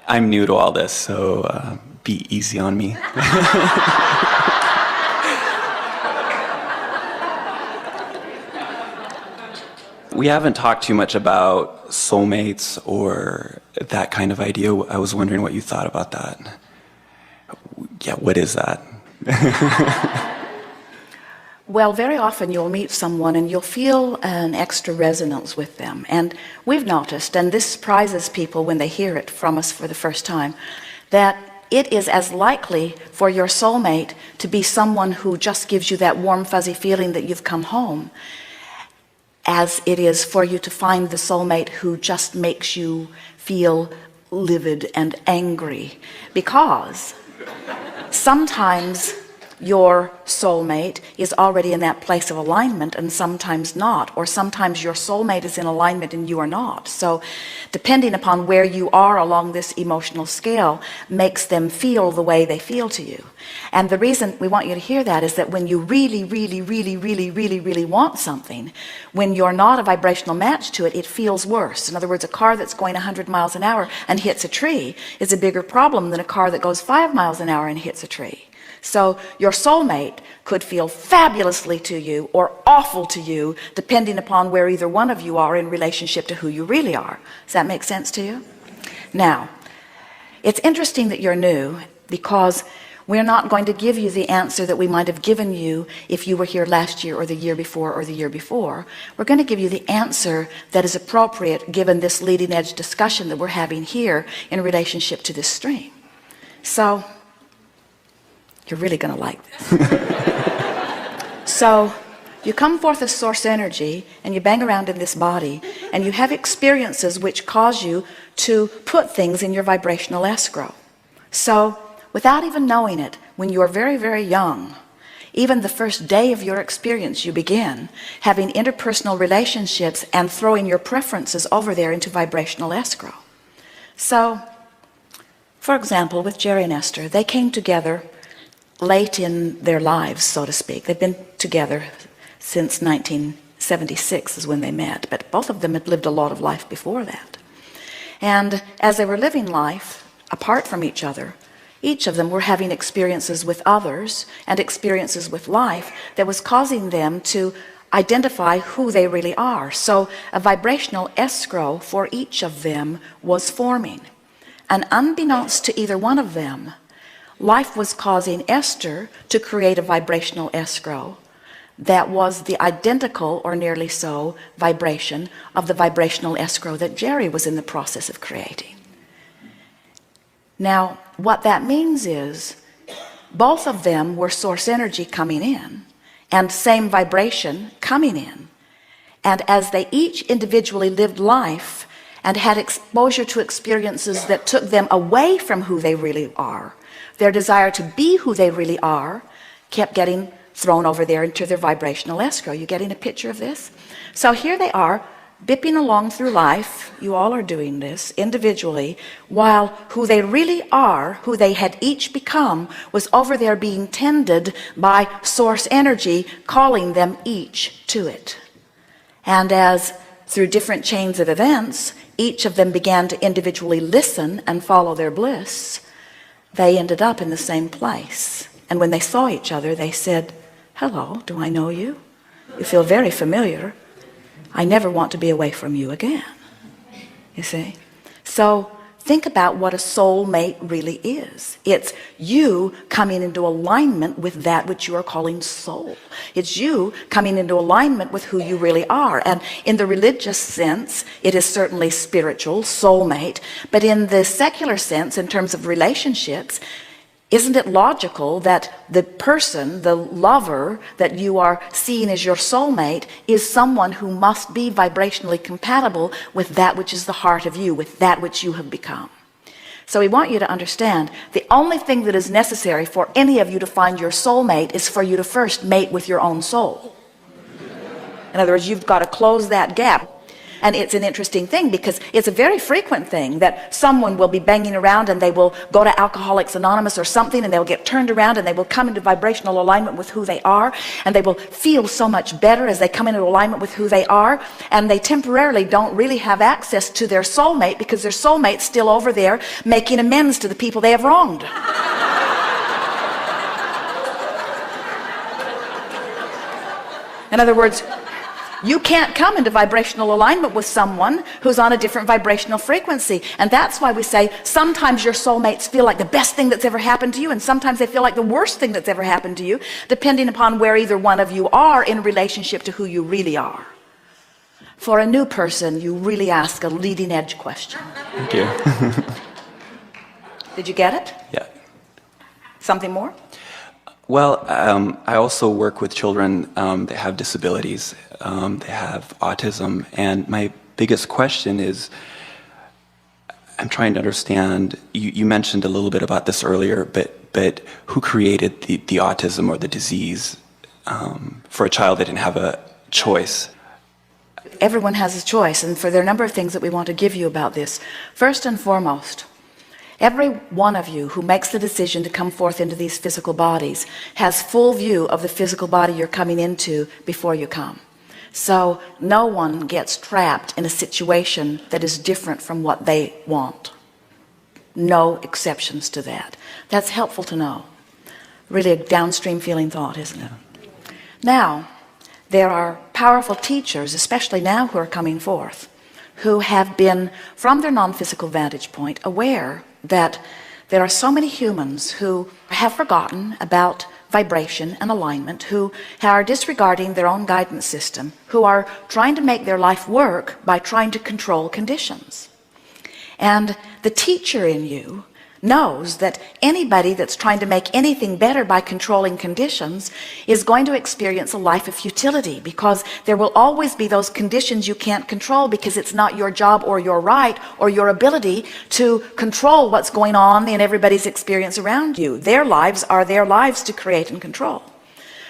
I'm new to all this, so be easy on me. We haven't talked too much about soulmates or that kind of idea. I was wondering what you thought about that. Yeah, what is that? Well, very often you'll meet someone and you'll feel an extra resonance with them. And we've noticed, and this surprises people when they hear it from us for the first time, that it is as likely for your soulmate to be someone who just gives you that warm, fuzzy feeling that you've come home, as it is for you to find the soulmate who just makes you feel livid and angry. Because sometimes your soulmate is already in that place of alignment and sometimes not, or sometimes your soulmate is in alignment and you are not. So depending upon where you are along this emotional scale makes them feel the way they feel to you. And the reason we want you to hear that is that when you really want something, when you're not a vibrational match to it, it feels worse. In other words, a car that's going 100 miles an hour and hits a tree is a bigger problem than a car that goes 5 miles an hour and hits a tree. So your soulmate could feel fabulously to you or awful to you, depending upon where either one of you are in relationship to who you really are. Does that make sense to you? Now, it's interesting that you're new, because we're not going to give you the answer that we might have given you if you were here last year or the year before or the year before. We're going to give you the answer that is appropriate given this leading edge discussion that we're having here in relationship to this stream. So you're really going to like this. So you come forth as source energy and you bang around in this body and you have experiences which cause you to put things in your vibrational escrow. So without even knowing it, when you are very young, even the first day of your experience, you begin having interpersonal relationships and throwing your preferences over there into vibrational escrow. So for example, with Jerry and Esther, they came together late in their lives, so to speak. They've been together since 1976 is when they met, but both of them had lived a lot of life before that. And as they were living life apart from each other, each of them were having experiences with others and experiences with life that was causing them to identify who they really are. So a vibrational escrow for each of them was forming. And unbeknownst to either one of them, life was causing Esther to create a vibrational escrow that was the identical, or nearly so, vibration of the vibrational escrow that Jerry was in the process of creating. Now, what that means is both of them were source energy coming in and same vibration coming in. And as they each individually lived life and had exposure to experiences that took them away from who they really are, their desire to be who they really are kept getting thrown over there into their vibrational escrow. You getting a picture of this? So here they are, bipping along through life. You all are doing this individually, while who they really are, who they had each become, was over there being tended by source energy, calling them each to it. And as through different chains of events, each of them began to individually listen and follow their bliss, they ended up in the same place. And when they saw each other, they said, "Hello, do I know you? You feel very familiar. I never want to be away from you again." You see? So think about what a soulmate really is. It's you coming into alignment with that which you are calling soul. It's you coming into alignment with who you really are. And in the religious sense, it is certainly spiritual, soulmate. But in the secular sense, in terms of relationships, isn't it logical that the person, the lover that you are seeing as your soulmate, is someone who must be vibrationally compatible with that which is the heart of you, with that which you have become? So we want you to understand the only thing that is necessary for any of you to find your soulmate is for you to first mate with your own soul. In other words, you've got to close that gap. And it's an interesting thing because it's a very frequent thing that someone will be banging around and they will go to Alcoholics Anonymous or something, and they'll get turned around and they will come into vibrational alignment with who they are, and they will feel so much better as they come into alignment with who they are, and they temporarily don't really have access to their soulmate because their soulmate's still over there making amends to the people they have wronged. In other words, you can't come into vibrational alignment with someone who's on a different vibrational frequency. And that's why we say sometimes your soulmates feel like the best thing that's ever happened to you, and sometimes they feel like the worst thing that's ever happened to you, depending upon where either one of you are in relationship to who you really are. For a new person, you really ask a leading edge question. Thank you. Did you get it? Yeah. Something more? Well, I also work with children that have disabilities. They have autism, and my biggest question is, I'm trying to understand, you mentioned a little bit about this earlier, but who created the autism or the disease for a child that didn't have a choice? Everyone has a choice, and for there are a number of things that we want to give you about this. First and foremost, every one of you who makes the decision to come forth into these physical bodies has full view of the physical body you're coming into before you come. So no one gets trapped in a situation that is different from what they want. No exceptions to that. That's helpful to know. Really a downstream feeling thought, isn't it? Now, there are powerful teachers, especially now who are coming forth, who have been, from their non-physical vantage point, aware that there are so many humans who have forgotten about vibration and alignment, who are disregarding their own guidance system, who are trying to make their life work by trying to control conditions. And the teacher in you knows that anybody that's trying to make anything better by controlling conditions is going to experience a life of futility, because there will always be those conditions you can't control, because it's not your job or your right or your ability to control what's going on in everybody's experience around you. Their lives are their lives to create and control.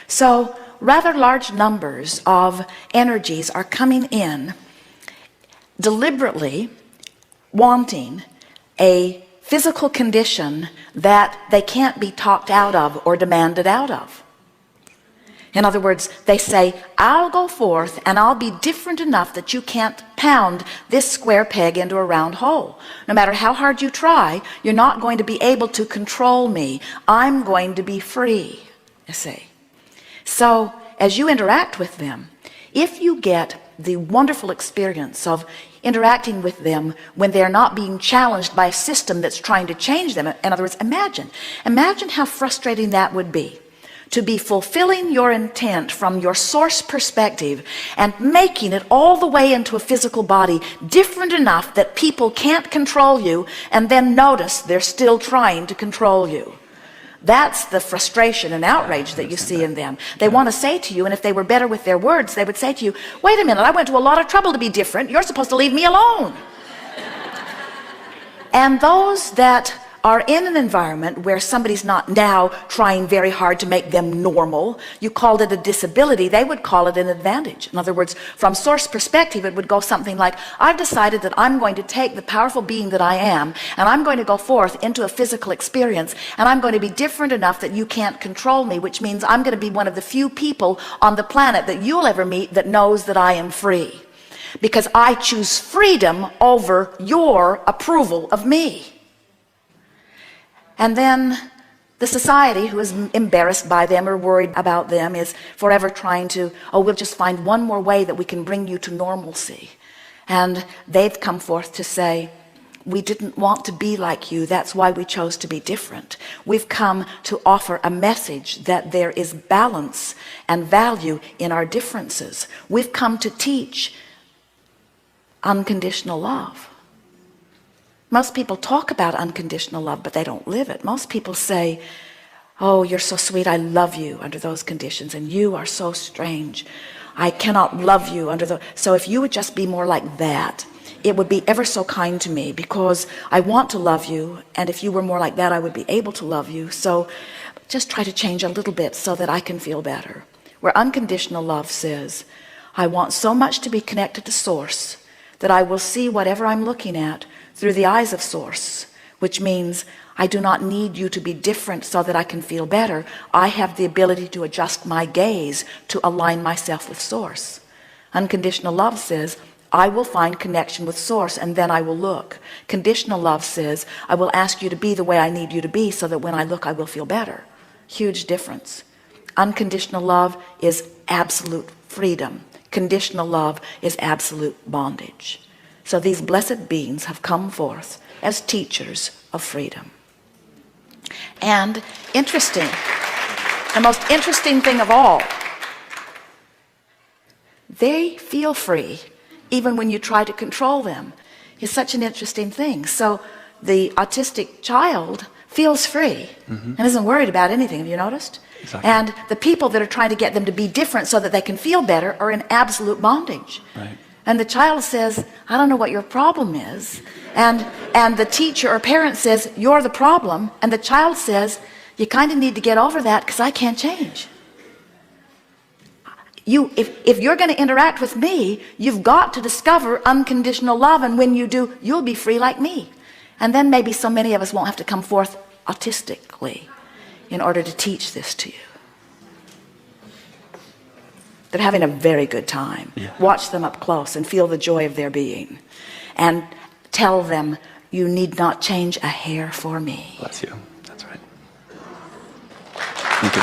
So rather large numbers of energies are coming in deliberately wanting a physical condition that they can't be talked out of or demanded out of. In other words, they say, I'll go forth and I'll be different enough that you can't pound this square peg into a round hole. No matter how hard you try, you're not going to be able to control me. I'm going to be free, you see. So as you interact with them, if you get the wonderful experience of interacting with them when they're not being challenged by a system that's trying to change them. In other words, imagine how frustrating that would be, to be fulfilling your intent from your source perspective and making it all the way into a physical body different enough that people can't control you, and then notice they're still trying to control you. That's the frustration and outrage that you see in them. They want to say to you, and if they were better with their words, they would say to you, wait a minute, I went to a lot of trouble to be different. You're supposed to leave me alone. And those that are in an environment where somebody's not now trying very hard to make them normal, you called it a disability, they would call it an advantage. In other words, from source perspective, it would go something like, I've decided that I'm going to take the powerful being that I am, and I'm going to go forth into a physical experience, and I'm going to be different enough that you can't control me, which means I'm going to be one of the few people on the planet that you'll ever meet that knows that I am free. Because I choose freedom over your approval of me. And then the society, who is embarrassed by them or worried about them, is forever trying to, we'll just find one more way that we can bring you to normalcy. And they've come forth to say, we didn't want to be like you, that's why we chose to be different. We've come to offer a message that there is balance and value in our differences. We've come to teach unconditional love. Most people talk about unconditional love, but they don't live it. Most people say, oh, you're so sweet, I love you under those conditions, and you are so strange, I cannot love you under those. So if you would just be more like that, it would be ever so kind to me, because I want to love you, and if you were more like that, I would be able to love you. So just try to change a little bit so that I can feel better. Where unconditional love says, I want so much to be connected to source that I will see whatever I'm looking at through the eyes of Source, which means I do not need you to be different so that I can feel better. I have the ability to adjust my gaze to align myself with Source. Unconditional love says, I will find connection with Source and then I will look. Conditional love says, I will ask you to be the way I need you to be so that when I look, I will feel better. Huge difference. Unconditional love is absolute freedom. Conditional love is absolute bondage. So these blessed beings have come forth as teachers of freedom. And interesting, the most interesting thing of all, they feel free even when you try to control them. It's such an interesting thing. So the autistic child feels free and isn't worried about anything. Have you noticed? Exactly. And the people that are trying to get them to be different so that they can feel better are in absolute bondage. Right. And the child says, I don't know what your problem is. And the teacher or parent says, you're the problem. And the child says, you kind of need to get over that because I can't change. If you're going to interact with me, you've got to discover unconditional love. And when you do, you'll be free like me. And then maybe so many of us won't have to come forth autistically in order to teach this to you. They're having a very good time. Yeah. Watch them up close and feel the joy of their being. And tell them, you need not change a hair for me. Bless you. That's right. Thank you.